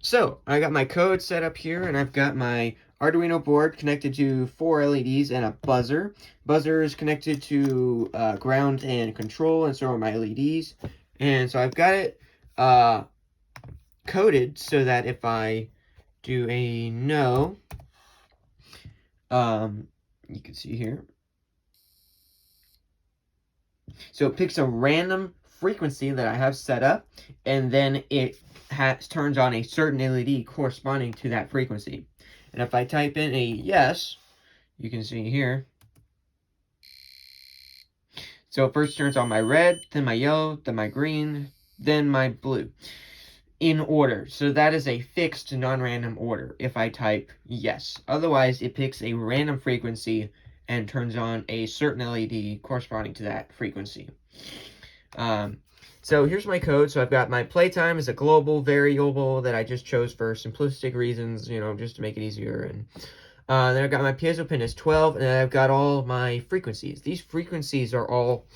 So, I got my code set up here, and I've got my Arduino board connected to 4 LEDs and a buzzer. Buzzer is connected to ground and control, and so are my LEDs. And so I've got it coded so that if I do a no, you can see here. So it picks a random frequency that I have set up, and then it turns on a certain LED corresponding to that frequency. And if I type in a yes, you can see here. So it first turns on my red, then my yellow, then my green, then my blue. In order. So that is a fixed non-random order if I type yes. Otherwise, it picks a random frequency and turns on a certain LED corresponding to that frequency. So here's my code. So I've got my playtime as a global variable that I just chose for simplistic reasons, just to make it easier. And then I've got my piezo pin as 12, and then I've got all my frequencies. These frequencies are all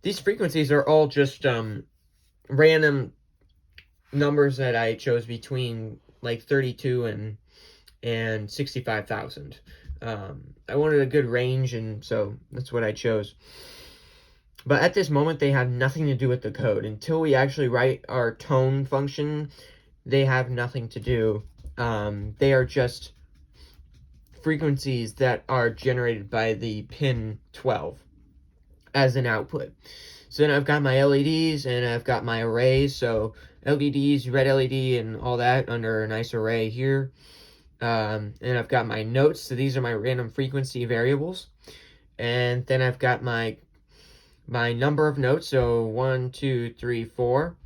these frequencies are all just random numbers that I chose between like 32 and 65,000. I wanted a good range, and so that's what I chose. But at this moment, they have nothing to do with the code. Until we actually write our tone function, they have nothing to do. They are just frequencies that are generated by the pin 12 as an output. So then I've got my LEDs and I've got my arrays. So LEDs, red LED, and all that under a nice array here. And I've got my notes. So these are my random frequency variables. And then I've got my number of notes. So 1, 2, 3, 4.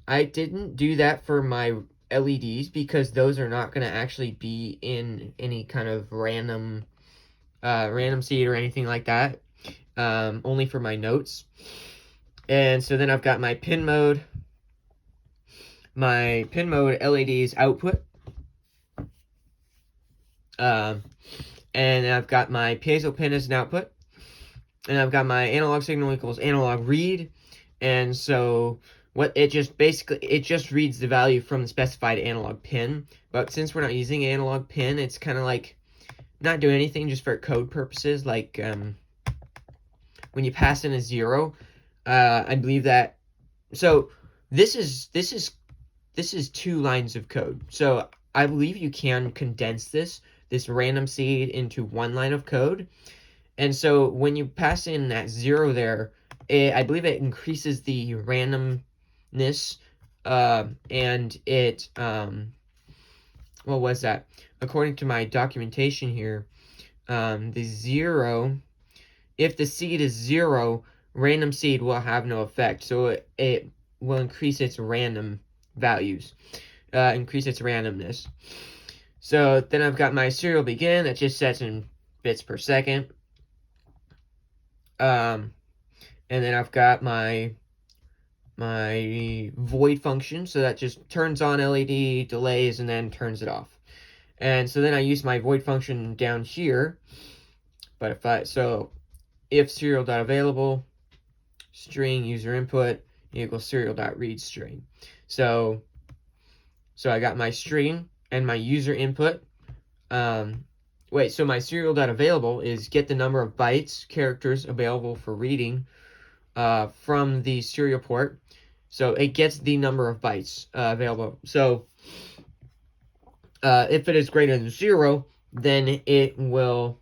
I didn't do that for my LEDs because those are not going to actually be in any kind of random seed or anything like that. Only for my notes. And so then I've got my pin mode LEDs output. And I've got my piezo pin as an output. And I've got my analog signal equals analog read. And so it just reads the value from the specified analog pin. But since we're not using analog pin, it's kind of like not doing anything just for code purposes. Like when you pass in a 0, I believe that. So this is 2 lines of code. So I believe you can condense this random seed into 1 line of code. And so when you pass in that 0 there, I believe it increases the randomness, and it, what was that? According to my documentation here, the 0, if the seed is 0, random seed will have no effect. So it will increase its random values, increase its randomness. So then I've got my serial begin that just sets in bits per second. And then I've got my void function, so that just turns on LED, delays, and then turns it off. And so then I use my void function down here. But if serial.available string user input equals serial.read string. So I got my string and my user input. So my serial.available is get the number of bytes, characters available for reading from the serial port. So it gets the number of bytes available. So if it is greater than 0, then it will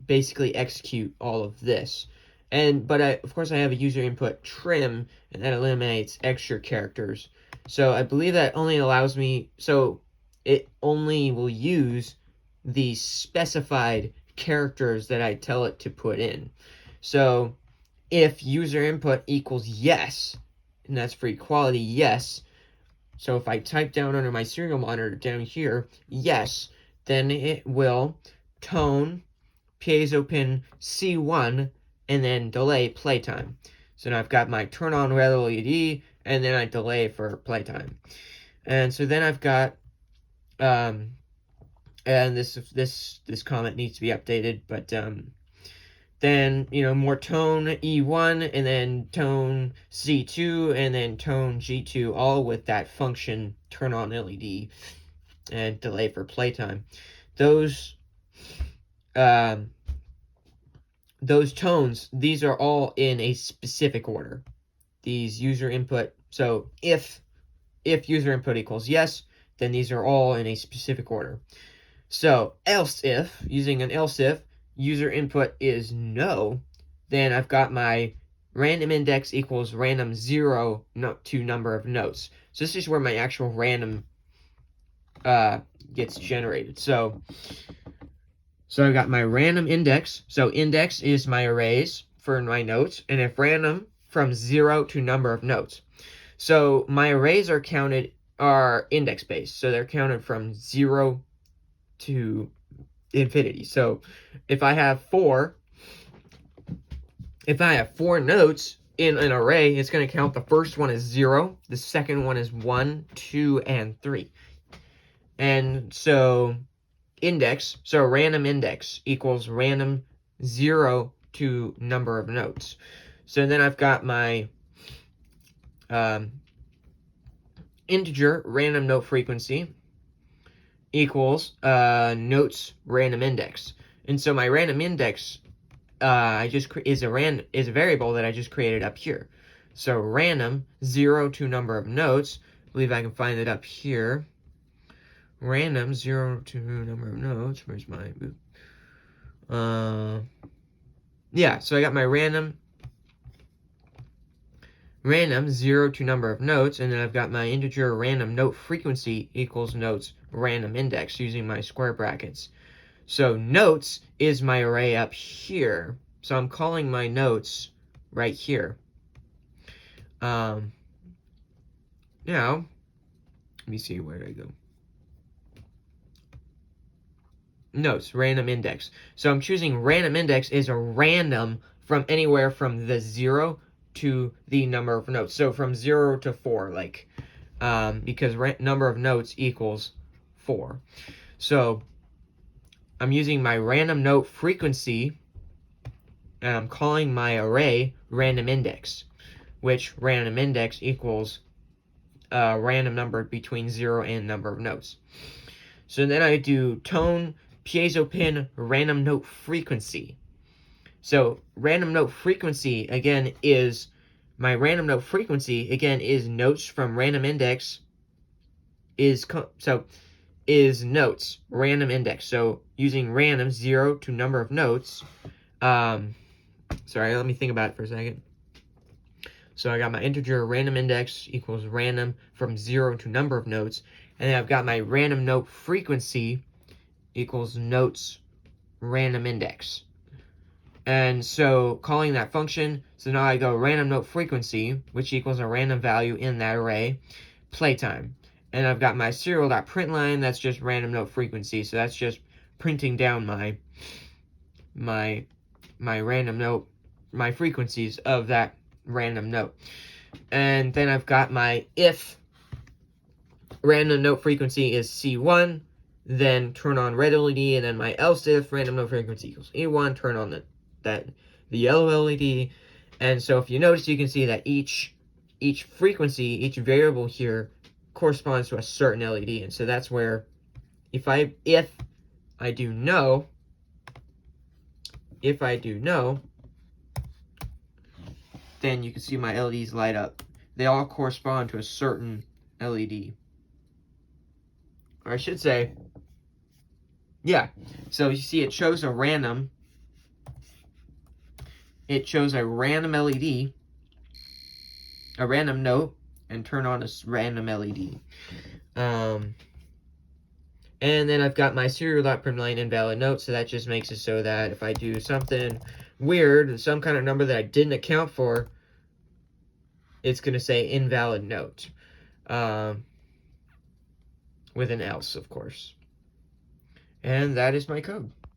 basically execute all of this. But of course I have a user input trim, and that eliminates extra characters. So I believe that only allows me, so it only will use the specified characters that I tell it to put in. So if user input equals yes, and that's for equality, yes. So if I type down under my serial monitor down here, yes, then it will tone piezo pin C1 and then delay playtime. So now I've got my turn on red LED, and then I delay for playtime. And so then I've got and this comment needs to be updated, but then, more tone E1, and then tone C2, and then tone G2, all with that function turn on LED and delay for playtime. Those tones, these are all in a specific order. These user input, so if user input equals yes, then these are all in a specific order. So else if, using an else if, user input is no, then I've got my random index equals random 0 to number of notes. So this is where my actual random gets generated. So I've got my random index. So index is my arrays for my notes, and if random from 0 to number of notes. So my arrays are index based, so they're counted from 0 to infinity. So if I have four notes in an array, it's going to count the first one as 0, the second one is 1, 2, and 3. And so random index equals random 0 to number of notes. So then I've got my integer random note frequency equals notes random index. And so my random index is a variable that I just created up here. So random 0 to number of notes. I believe I can find it up here. Random 0 to number of notes. Where's my yeah, so I got my random 0 to number of notes, and then I've got my integer random note frequency equals notes random index using my square brackets. So notes is my array up here. So I'm calling my notes right here. Now, let me see, where did I go? Notes, random index. So I'm choosing random index is a random from anywhere from the 0 to the number of notes. So from 0 to 4, like, because number of notes equals 4. So I'm using my random note frequency, and I'm calling my array random index, which random index equals a random number between 0 and number of notes. So then I do tone piezo pin random note frequency. So random note frequency again is notes from random index is notes random index. So using random 0 to number of notes. Sorry, let me think about it for a second. So I got my integer random index equals random from 0 to number of notes, and then I've got my random note frequency equals notes random index. And so calling that function, so now I go random note frequency, which equals a random value in that array, playtime. And I've got my serial.println, that's just random note frequency, so that's just printing down my random note, my frequencies of that random note. And then I've got my if random note frequency is C1, then turn on red LED, and then my else if random note frequency equals E1, turn on the yellow LED. And so if you notice, you can see that each frequency, each variable here corresponds to a certain LED. And so that's where if I do no, then you can see my LEDs light up. They all correspond to a certain LED. Or I should say, yeah. So you see it shows a random LED, a random note, and turn on a random LED. And then I've got my serial.println invalid note, so that just makes it so that if I do something weird, some kind of number that I didn't account for, it's going to say invalid note. With an else, of course. And that is my code.